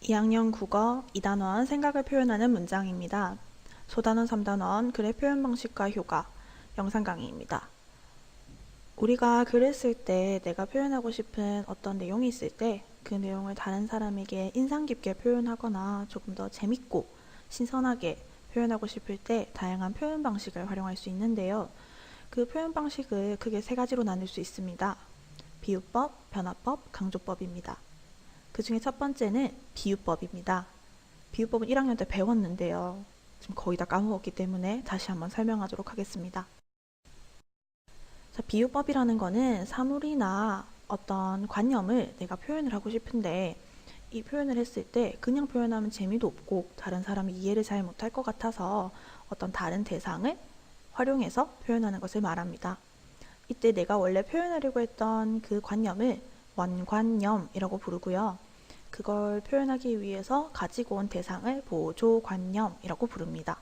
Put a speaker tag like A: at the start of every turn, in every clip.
A: 2학년 국어 2단원 생각을 표현하는 문장입니다. 소단원 3단원 글의 표현 방식과 효과 영상 강의입니다. 우리가 글을 쓸 때 내가 표현하고 싶은 어떤 내용이 있을 때 그 내용을 다른 사람에게 인상 깊게 표현하거나 조금 더 재밌고 신선하게 표현하고 싶을 때 다양한 표현 방식을 활용할 수 있는데요. 그 표현 방식을 크게 세 가지로 나눌 수 있습니다. 비유법, 변화법, 강조법입니다. 그 중에 첫 번째는 비유법입니다. 비유법은 1학년 때 배웠는데요. 지금 거의 다 까먹었기 때문에 다시 한번 설명하도록 하겠습니다. 자, 비유법이라는 거는 사물이나 어떤 관념을 내가 표현을 하고 싶은데 이 표현을 했을 때 그냥 표현하면 재미도 없고 다른 사람이 이해를 잘 못할 것 같아서 어떤 다른 대상을 활용해서 표현하는 것을 말합니다. 이때 내가 원래 표현하려고 했던 그 관념을 원관념이라고 부르고요. 그걸 표현하기 위해서 가지고 온 대상을 보조관념이라고 부릅니다.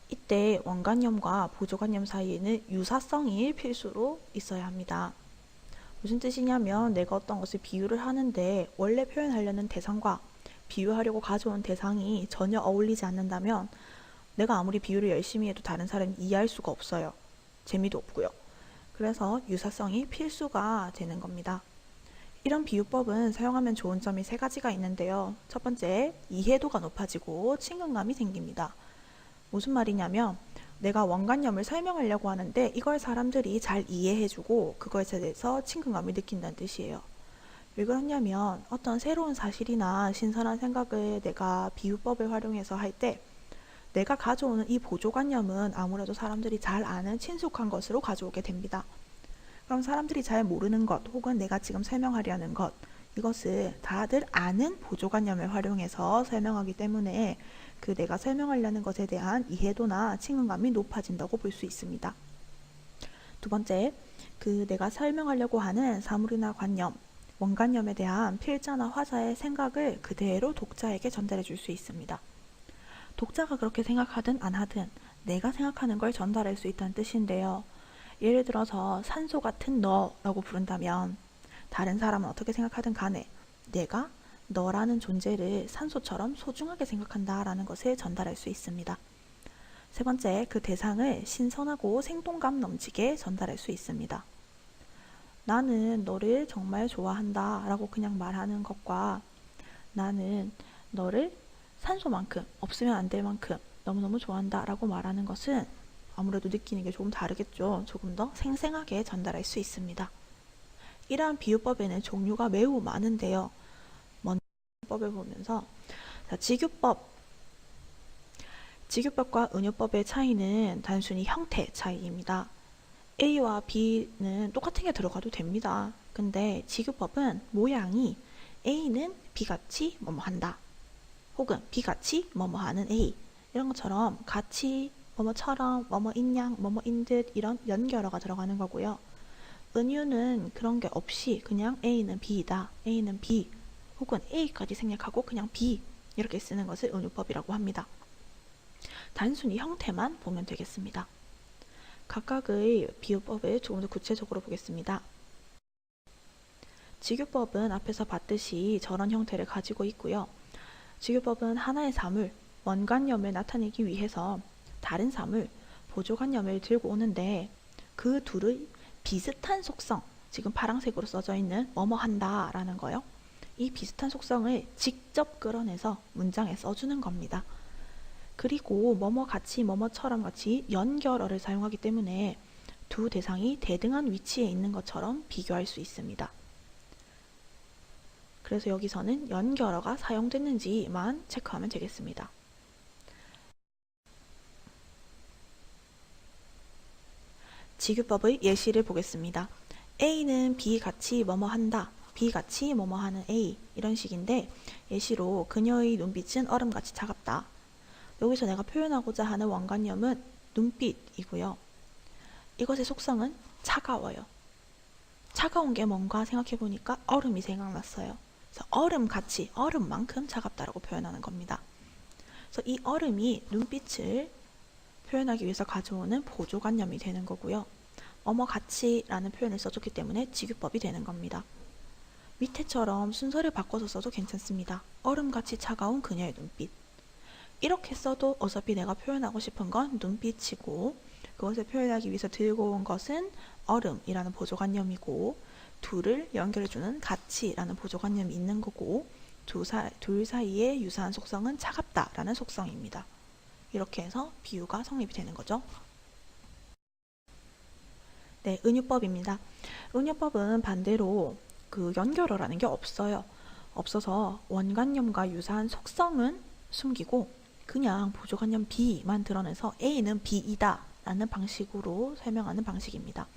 A: 이때 원관념과 보조관념 사이에는 유사성이 필수로 있어야 합니다. 무슨 뜻이냐면 내가 어떤 것을 비유를 하는데 원래 표현하려는 대상과 비유하려고 가져온 대상이 전혀 어울리지 않는다면 내가 아무리 비유를 열심히 해도 다른 사람이 이해할 수가 없어요. 재미도 없고요. 그래서 유사성이 필수가 되는 겁니다. 이런 비유법은 사용하면 좋은 점이 세 가지가 있는데요. 첫 번째, 이해도가 높아지고 친근감이 생깁니다. 무슨 말이냐면 내가 원관념을 설명하려고 하는데 이걸 사람들이 잘 이해해주고 그거에 대해서 친근감을 느낀다는 뜻이에요. 왜 그러냐면 어떤 새로운 사실이나 신선한 생각을 내가 비유법을 활용해서 할 때 내가 가져오는 이 보조관념은 아무래도 사람들이 잘 아는 친숙한 것으로 가져오게 됩니다. 그럼 사람들이 잘 모르는 것 혹은 내가 지금 설명하려는 것 이것을 다들 아는 보조관념을 활용해서 설명하기 때문에 그 내가 설명하려는 것에 대한 이해도나 친근감이 높아진다고 볼 수 있습니다. 두 번째, 그 내가 설명하려고 하는 사물이나 관념, 원관념에 대한 필자나 화자의 생각을 그대로 독자에게 전달해 줄 수 있습니다. 독자가 그렇게 생각하든 안 하든 내가 생각하는 걸 전달할 수 있다는 뜻인데요. 예를 들어서 산소 같은 너라고 부른다면 다른 사람은 어떻게 생각하든 간에 내가 너라는 존재를 산소처럼 소중하게 생각한다라는 것을 전달할 수 있습니다. 세 번째, 그 대상을 신선하고 생동감 넘치게 전달할 수 있습니다. 나는 너를 정말 좋아한다 라고 그냥 말하는 것과 나는 너를 산소만큼 없으면 안 될 만큼 너무너무 좋아한다 라고 말하는 것은 아무래도 느끼는 게 조금 다르겠죠. 조금 더 생생하게 전달할 수 있습니다. 이러한 비유법에는 종류가 매우 많은데요. 먼저 비유법을 보면서 자, 직유법과 은유법의 차이는 단순히 형태 차이입니다. A와 B는 똑같은 게 들어가도 됩니다. 근데 직유법은 모양이 A는 B같이 뭐뭐 한다. 혹은 B같이 뭐뭐 하는 A 이런 것처럼 같이 뭐뭐처럼 뭐뭐인 양 뭐뭐인 듯 이런 연결어가 들어가는 거고요. 은유는 그런 게 없이 그냥 A는 B이다. A는 B 혹은 A까지 생략하고 그냥 B 이렇게 쓰는 것을 은유법이라고 합니다. 단순히 형태만 보면 되겠습니다. 각각의 비유법을 조금 더 구체적으로 보겠습니다. 직유법은 앞에서 봤듯이 저런 형태를 가지고 있고요. 직유법은 하나의 사물, 원관념을 나타내기 위해서 다른 사물, 보조관념을 들고 오는데 그 둘의 비슷한 속성, 지금 파란색으로 써져 있는 뭐뭐 한다 라는 거요. 이 비슷한 속성을 직접 끌어내서 문장에 써주는 겁니다. 그리고 뭐뭐 같이 뭐뭐처럼 같이 연결어를 사용하기 때문에 두 대상이 대등한 위치에 있는 것처럼 비교할 수 있습니다. 그래서 여기서는 연결어가 사용됐는지만 체크하면 되겠습니다. 직유법의 예시를 보겠습니다. A는 B 같이 뭐뭐 한다. B 같이 뭐뭐 하는 A 이런 식인데 예시로 그녀의 눈빛은 얼음같이 차갑다. 여기서 내가 표현하고자 하는 원관념은 눈빛이고요. 이것의 속성은 차가워요. 차가운 게 뭔가 생각해보니까 얼음이 생각났어요. 그래서 얼음같이, 얼음만큼 차갑다라고 표현하는 겁니다. 그래서 이 얼음이 눈빛을 표현하기 위해서 가져오는 보조관념이 되는 거고요. 같이 라는 표현을 써줬기 때문에 직유법이 되는 겁니다. 밑에처럼 순서를 바꿔서 써도 괜찮습니다. 얼음같이 차가운 그녀의 눈빛. 이렇게 써도 어차피 내가 표현하고 싶은 건 눈빛이고, 그것을 표현하기 위해서 들고 온 것은 얼음이라는 보조관념이고, 둘을 연결해주는 가치라는 보조관념이 있는 거고, 둘 사이의 유사한 속성은 차갑다라는 속성입니다. 이렇게 해서 비유가 성립이 되는 거죠. 네, 은유법입니다. 은유법은 반대로 그 연결어라는 게 없어요. 없어서 원관념과 유사한 속성은 숨기고 그냥 보조관념 B만 드러내서 A는 B이다 라는 방식으로 설명하는 방식입니다.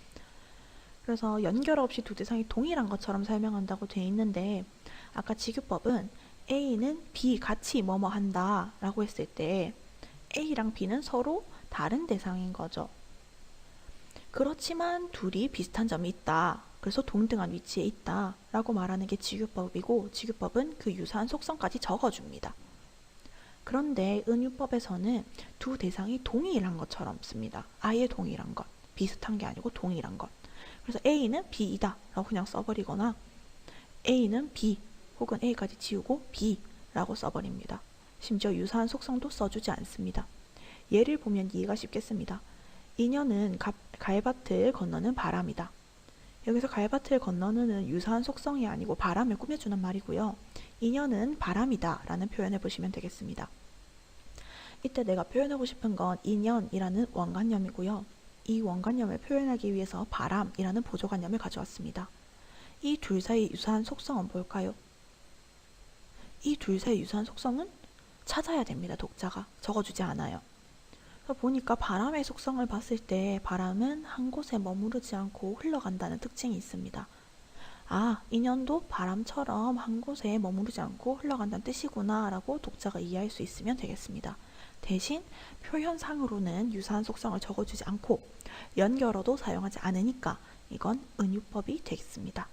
A: 그래서 연결어 없이 두 대상이 동일한 것처럼 설명한다고 되어 있는데, 아까 직유법은 A는 B 같이 뭐뭐 한다 라고 했을 때 A랑 B는 서로 다른 대상인 거죠. 그렇지만 둘이 비슷한 점이 있다. 그래서 동등한 위치에 있다 라고 말하는 게 직유법이고, 직유법은 그 유사한 속성까지 적어줍니다. 그런데 은유법에서는 두 대상이 동일한 것처럼 씁니다. 아예 동일한 것. 비슷한 게 아니고 동일한 것. 그래서 A는 B이다 라고 그냥 써버리거나 A는 B 혹은 A까지 지우고 B 라고 써버립니다. 심지어 유사한 속성도 써주지 않습니다. 예를 보면 이해가 쉽겠습니다. 인연은 갈밭을 건너는 바람이다. 여기서 갈밭을 건너는 유사한 속성이 아니고 바람을 꾸며주는 말이고요. 인연은 바람이다 라는 표현을 보시면 되겠습니다. 이때 내가 표현하고 싶은 건 인연이라는 원관념이고요. 이 원관념을 표현하기 위해서 바람이라는 보조관념을 가져왔습니다. 이 둘 사이 유사한 속성은 뭘까요? 이 둘 사이 유사한 속성은 찾아야 됩니다. 독자가 적어주지 않아요. 보니까 바람의 속성을 봤을 때 바람은 한 곳에 머무르지 않고 흘러간다는 특징이 있습니다. 아, 인연도 바람처럼 한 곳에 머무르지 않고 흘러간다는 뜻이구나 라고 독자가 이해할 수 있으면 되겠습니다. 대신 표현상으로는 유사한 속성을 적어주지 않고 연결어도 사용하지 않으니까 이건 은유법이 되겠습니다.